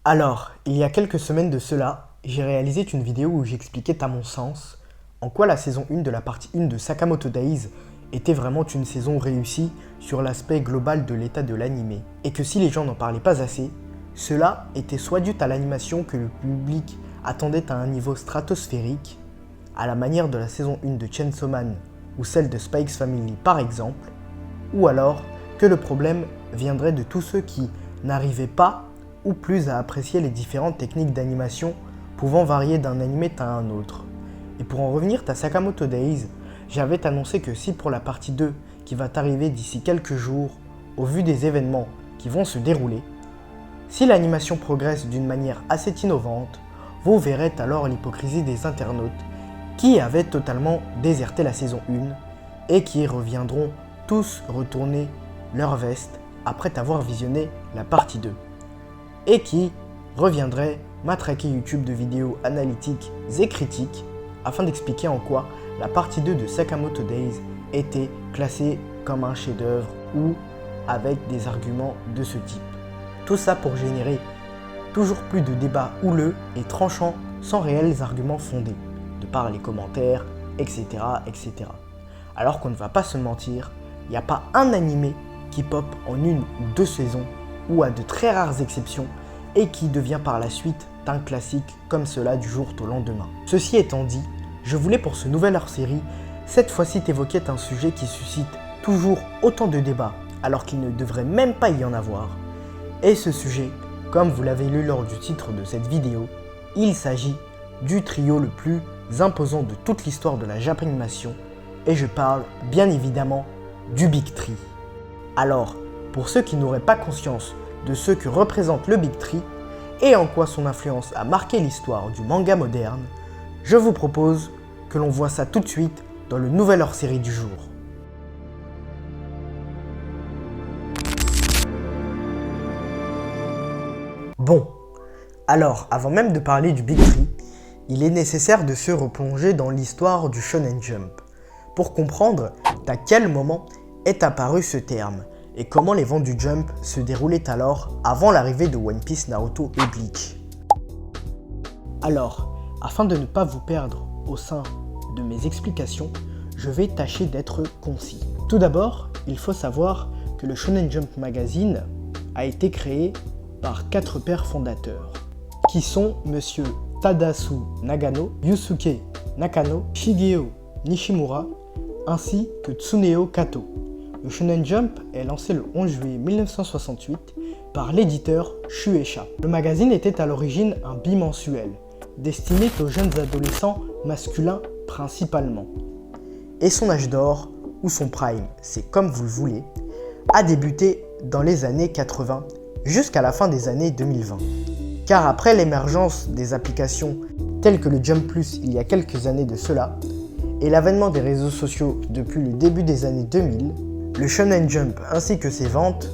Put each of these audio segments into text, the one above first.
Alors, il y a quelques semaines de cela, j'ai réalisé une vidéo où j'expliquais à mon sens en quoi la saison 1 de la partie 1 de Sakamoto Days était vraiment une saison réussie sur l'aspect global de l'état de l'anime. Et que si les gens n'en parlaient pas assez, cela était soit dû à l'animation que le public attendait à un niveau stratosphérique, à la manière de la saison 1 de Chainsaw Man ou celle de Spy X Family par exemple, ou alors que le problème viendrait de tous ceux qui n'arrivaient pas ou plus à apprécier les différentes techniques d'animation pouvant varier d'un animé à un autre. Et pour en revenir à Sakamoto Days, j'avais annoncé que si pour la partie 2 qui va arriver d'ici quelques jours, au vu des événements qui vont se dérouler, si l'animation progresse d'une manière assez innovante, vous verrez alors l'hypocrisie des internautes qui avaient totalement déserté la saison 1 et qui reviendront tous retourner leur veste après avoir visionné la partie 2. Et qui reviendraient matraquer YouTube de vidéos analytiques et critiques afin d'expliquer en quoi la partie 2 de Sakamoto Days était classée comme un chef-d'œuvre ou avec des arguments de ce type. Tout ça pour générer toujours plus de débats houleux et tranchants sans réels arguments fondés, de par les commentaires, etc. etc. Alors qu'on ne va pas se mentir, il n'y a pas un animé qui pop en une ou deux saisons ou à de très rares exceptions et qui devient par la suite un classique comme cela du jour au lendemain. Ceci étant dit, je voulais pour ce nouvel hors-série cette fois-ci t'évoquer un sujet qui suscite toujours autant de débats alors qu'il ne devrait même pas y en avoir. Et ce sujet, comme vous l'avez lu lors du titre de cette vidéo, il s'agit du trio le plus imposant de toute l'histoire de la Japanimation et je parle bien évidemment du Big Three. Alors, pour ceux qui n'auraient pas conscience de ce que représente le Big Three et en quoi son influence a marqué l'histoire du manga moderne, je vous propose que l'on voit ça tout de suite dans le nouvel hors-série du jour. Bon, alors avant même de parler du Big Three, il est nécessaire de se replonger dans l'histoire du Shonen Jump pour comprendre à quel moment est apparu ce terme et comment les vents du Jump se déroulaient alors avant l'arrivée de One Piece, Naruto et Bleach. Alors, afin de ne pas vous perdre au sein de mes explications, je vais tâcher d'être concis. Tout d'abord, il faut savoir que le Shonen Jump Magazine a été créé par 4 pères fondateurs, qui sont Monsieur Tadasu Nagano, Yusuke Nakano, Shigeo Nishimura, ainsi que Tsuneo Kato. Le Shonen Jump est lancé le 11 juillet 1968 par l'éditeur Shueisha. Le magazine était à l'origine un bimensuel, destiné aux jeunes adolescents masculins principalement. Et son âge d'or, ou son prime, c'est comme vous le voulez, a débuté dans les années 80 jusqu'à la fin des années 2020. Car après l'émergence des applications telles que le Jump Plus il y a quelques années de cela, et l'avènement des réseaux sociaux depuis le début des années 2000, le Shonen Jump ainsi que ses ventes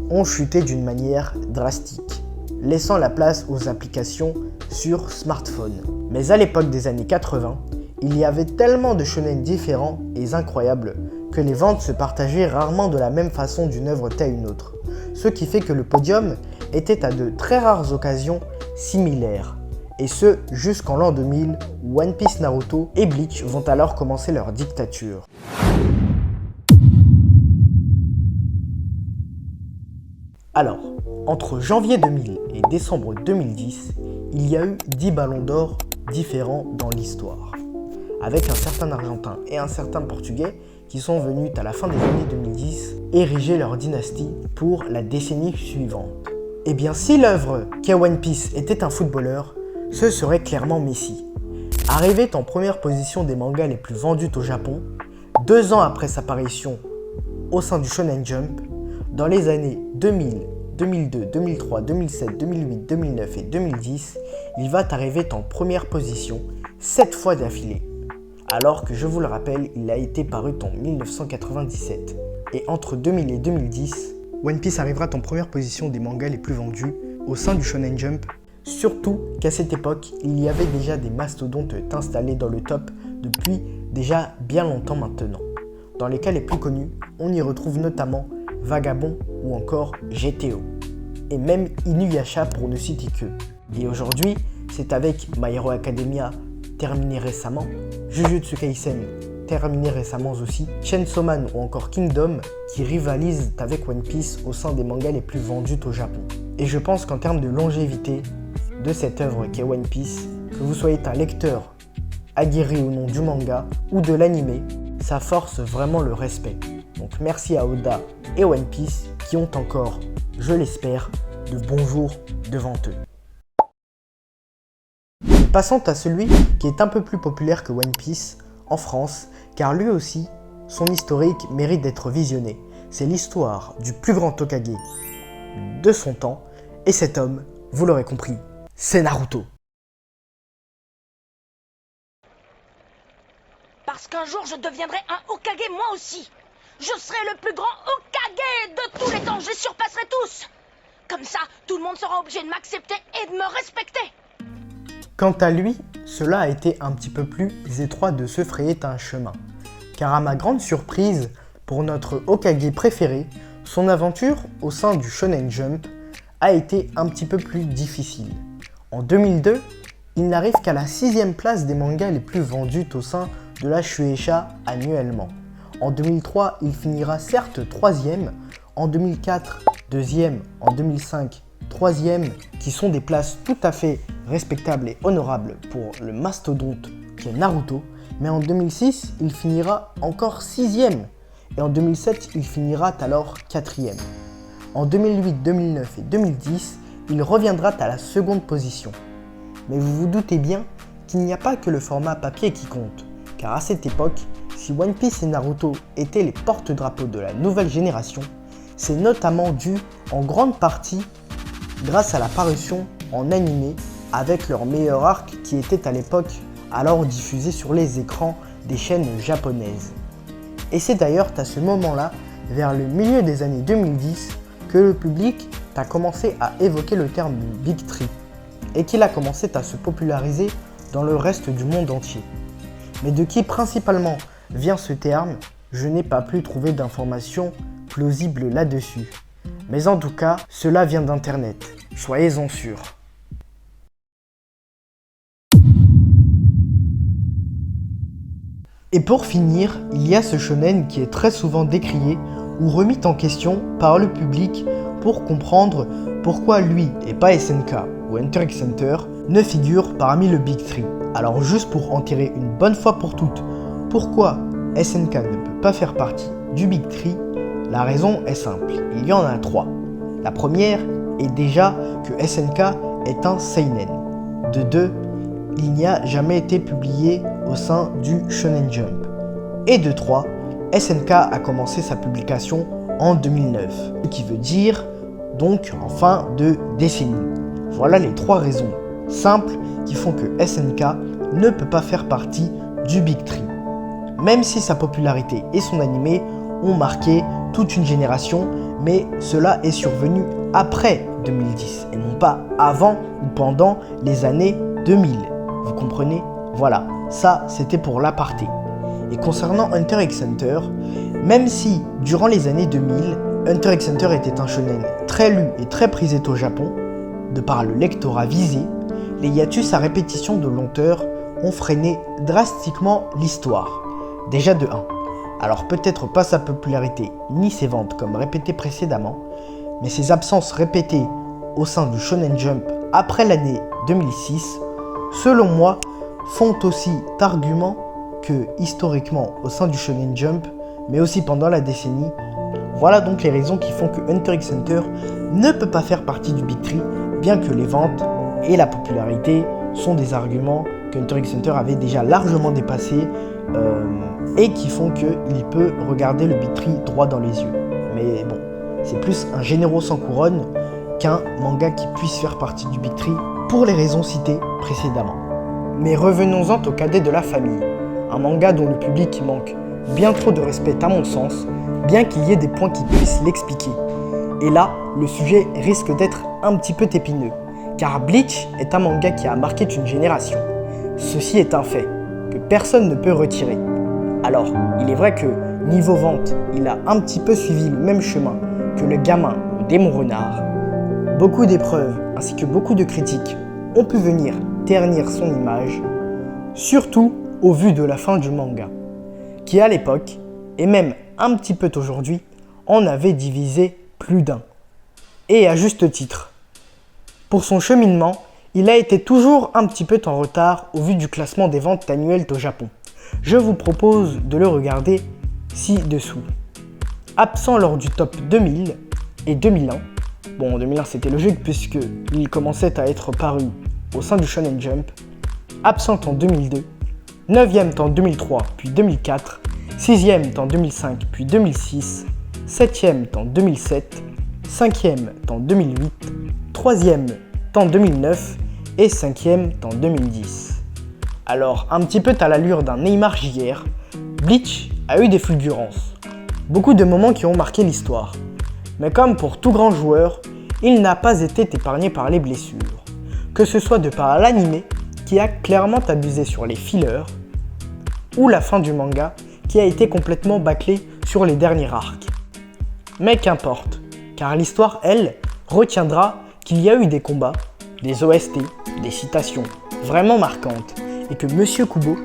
ont chuté d'une manière drastique, laissant la place aux applications sur smartphone. Mais à l'époque des années 80, il y avait tellement de shonen différents et incroyables que les ventes se partageaient rarement de la même façon d'une œuvre telle une autre, ce qui fait que le podium était à de très rares occasions similaires. Et ce, jusqu'en l'an 2000, où One Piece, Naruto et Bleach vont alors commencer leur dictature. Alors, entre janvier 2000 et décembre 2010, il y a eu 10 ballons d'or différents dans l'histoire, avec un certain Argentin et un certain Portugais qui sont venus à la fin des années 2010 ériger leur dynastie pour la décennie suivante. Et bien si l'œuvre qu'est One Piece était un footballeur, ce serait clairement Messi. Arrivé en première position des mangas les plus vendus au Japon, 2 ans après sa parution au sein du Shonen Jump, dans les années 2000, 2002, 2003, 2007, 2008, 2009 et 2010, il va arriver en première position 7 fois d'affilée. Alors que je vous le rappelle, il a été paru en 1997. Et entre 2000 et 2010, One Piece arrivera en première position des mangas les plus vendus au sein du Shonen Jump. Surtout qu'à cette époque, il y avait déjà des mastodontes installés dans le top depuis déjà bien longtemps maintenant. Dans les cas les plus connus, on y retrouve notamment Vagabond ou encore GTO. et même Inuyasha pour ne citer que. Et aujourd'hui, c'est avec My Hero Academia terminé récemment, Jujutsu Kaisen terminé récemment aussi, Chainsaw Man ou encore Kingdom qui rivalisent avec One Piece au sein des mangas les plus vendus au Japon. Et je pense qu'en termes de longévité de cette œuvre qu'est One Piece, que vous soyez un lecteur aguerri ou non du manga ou de l'anime, ça force vraiment le respect. Donc merci à Oda et One Piece qui ont encore, je l'espère, de bons jours devant eux. Passons à celui qui est un peu plus populaire que One Piece en France, car lui aussi, son historique mérite d'être visionné. C'est l'histoire du plus grand Hokage de son temps, et cet homme, vous l'aurez compris, c'est Naruto. Parce qu'un jour je deviendrai un Hokage moi aussi. Je serai le plus grand Hokage de tous les temps, je les surpasserai tous. Comme ça, tout le monde sera obligé de m'accepter et de me respecter. Quant à lui, cela a été un petit peu plus étroit de se frayer un chemin. Car à ma grande surprise, pour notre Hokage préféré, son aventure au sein du Shonen Jump a été un petit peu plus difficile. En 2002, il n'arrive qu'à la 6e place des mangas les plus vendus au sein de la Shueisha annuellement. En 2003, il finira certes 3e, en 2004, 2e, en 2005, 3e, qui sont des places tout à fait respectables et honorables pour le mastodonte qui est Naruto, mais en 2006, il finira encore 6e, et en 2007, il finira alors 4e. En 2008, 2009 et 2010, il reviendra à la seconde position. Mais vous vous doutez bien qu'il n'y a pas que le format papier qui compte, car à cette époque, si One Piece et Naruto étaient les porte-drapeaux de la nouvelle génération, c'est notamment dû en grande partie grâce à la parution en animé avec leur meilleur arc qui était à l'époque alors diffusé sur les écrans des chaînes japonaises. Et c'est d'ailleurs à ce moment-là, vers le milieu des années 2010, que le public a commencé à évoquer le terme Big Three et qu'il a commencé à se populariser dans le reste du monde entier. Mais de qui principalement vient ce terme, je n'ai pas pu trouver d'informations plausibles là-dessus. Mais en tout cas, cela vient d'internet, soyez-en sûrs. Et pour finir, il y a ce shonen qui est très souvent décrié ou remis en question par le public pour comprendre pourquoi lui et pas SNK ou Hunter x Hunter ne figurent parmi le Big Three. Alors juste pour enterrer une bonne fois pour toutes pourquoi SNK ne peut pas faire partie du Big Three, la raison est simple, il y en a 3. La première est déjà que SNK est un seinen. De 2, il n'y a jamais été publié au sein du Shonen Jump. Et de 3, SNK a commencé sa publication en 2009, ce qui veut dire donc en fin de décennie. Voilà les 3 raisons simples qui font que SNK ne peut pas faire partie du Big Three. Même si sa popularité et son animé ont marqué toute une génération, mais cela est survenu après 2010 et non pas avant ou pendant les années 2000. Vous comprenez? Voilà, ça c'était pour l'aparté. Et concernant Hunter x Hunter, même si durant les années 2000, Hunter x Hunter était un shonen très lu et très prisé au Japon, de par le lectorat visé, les hiatus à répétition de lenteur ont freiné drastiquement l'histoire. Déjà de 1. Alors peut-être pas sa popularité ni ses ventes comme répété précédemment, mais ses absences répétées au sein du Shonen Jump après l'année 2006, selon moi, font aussi d'arguments que historiquement au sein du Shonen Jump, mais aussi pendant la décennie. Voilà donc les raisons qui font que Hunter x Hunter ne peut pas faire partie du Big Three, bien que les ventes et la popularité sont des arguments que Hunter x Hunter avait déjà largement dépassés et qui font qu'il peut regarder le Big Three droit dans les yeux. Mais bon, c'est plus un généraux sans couronne qu'un manga qui puisse faire partie du Big Three pour les raisons citées précédemment. Mais revenons-en au cadet de la famille, un manga dont le public manque bien trop de respect à mon sens, bien qu'il y ait des points qui puissent l'expliquer. Et là, le sujet risque d'être un petit peu épineux, car Bleach est un manga qui a marqué une génération. Ceci est un fait, que personne ne peut retirer. Alors, il est vrai que, niveau vente, il a un petit peu suivi le même chemin que le gamin au démon renard. Beaucoup d'épreuves ainsi que beaucoup de critiques ont pu venir ternir son image, surtout au vu de la fin du manga, qui à l'époque, et même un petit peu aujourd'hui, en avait divisé plus d'un. Et à juste titre. Pour son cheminement, il a été toujours un petit peu en retard au vu du classement des ventes annuelles au Japon. Je vous propose de le regarder ci-dessous. Absent lors du top 2000 et 2001, bon en 2001 c'était logique puisqu'il commençait à être paru au sein du Shonen Jump, absent en 2002, 9e en 2003 puis 2004, 6e en 2005 puis 2006, 7e en 2007, 5e en 2008, 3e en 2009 et 5e en 2010. Alors un petit peu à l'allure d'un Neymar JR, Bleach a eu des fulgurances, beaucoup de moments qui ont marqué l'histoire. Mais comme pour tout grand joueur, il n'a pas été épargné par les blessures, que ce soit de par l'anime qui a clairement abusé sur les fillers, ou la fin du manga qui a été complètement bâclée sur les derniers arcs. Mais qu'importe, car l'histoire, elle, retiendra qu'il y a eu des combats, des OST, des citations vraiment marquantes, et que Monsieur Kubo,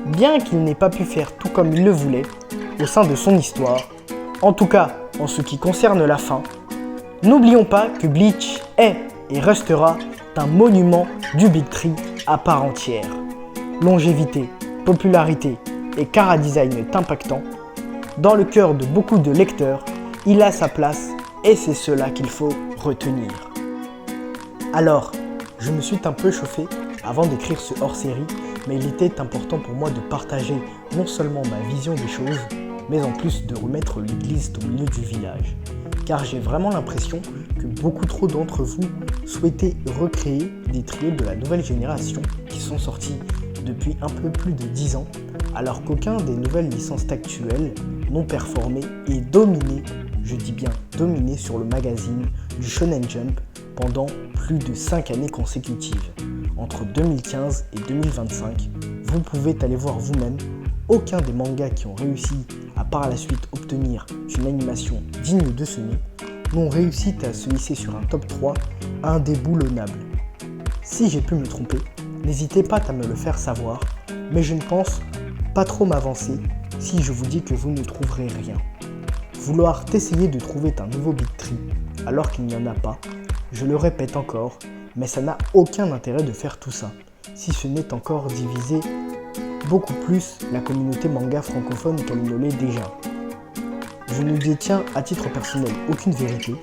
bien qu'il n'ait pas pu faire tout comme il le voulait, au sein de son histoire, en tout cas en ce qui concerne la fin, n'oublions pas que Bleach est et restera un monument du Big Three à part entière. Longévité, popularité et chara-design impactant, dans le cœur de beaucoup de lecteurs, il a sa place et c'est cela qu'il faut retenir. Alors, je me suis un peu chauffé avant d'écrire ce hors-série, mais il était important pour moi de partager non seulement ma vision des choses, mais en plus de remettre l'église au milieu du village. Car j'ai vraiment l'impression que beaucoup trop d'entre vous souhaitaient recréer des trios de la nouvelle génération qui sont sortis depuis un peu plus de 10 ans, alors qu'aucun des nouvelles licences actuelles n'ont performé et dominé, je dis bien dominé sur le magazine du Shonen Jump pendant plus de 5 années consécutives. Entre 2015 et 2025, vous pouvez aller voir vous-même, aucun des mangas qui ont réussi à par la suite obtenir une animation digne de ce nom n'ont réussi à se hisser sur un top 3 indéboulonnable. Si j'ai pu me tromper, n'hésitez pas à me le faire savoir, mais je ne pense pas trop m'avancer si je vous dis que vous ne trouverez rien. Vouloir essayer de trouver un nouveau Big Three alors qu'il n'y en a pas, je le répète encore, mais ça n'a aucun intérêt de faire tout ça, si ce n'est encore diviser beaucoup plus la communauté manga francophone qu'elle ne l'est déjà. Je ne détiens à titre personnel aucune vérité,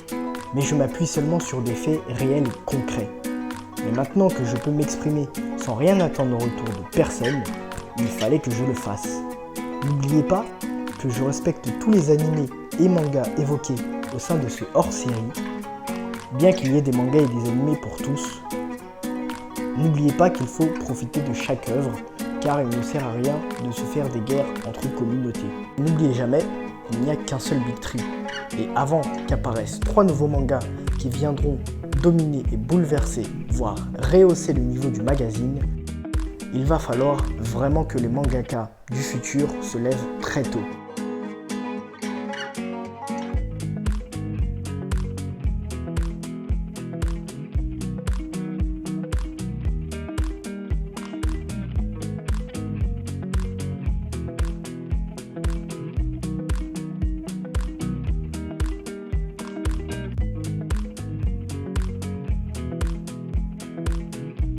mais je m'appuie seulement sur des faits réels et concrets. Mais maintenant que je peux m'exprimer sans rien attendre en retour de personne, il fallait que je le fasse. N'oubliez pas que je respecte tous les animés et mangas évoqués au sein de ce hors-série, bien qu'il y ait des mangas et des animés pour tous. N'oubliez pas qu'il faut profiter de chaque œuvre, car il ne sert à rien de se faire des guerres entre communautés. N'oubliez jamais, il n'y a qu'un seul Big Three, et avant qu'apparaissent 3 nouveaux mangas qui viendront dominer et bouleverser, voire rehausser le niveau du magazine, il va falloir vraiment que les mangaka du futur se lèvent très tôt.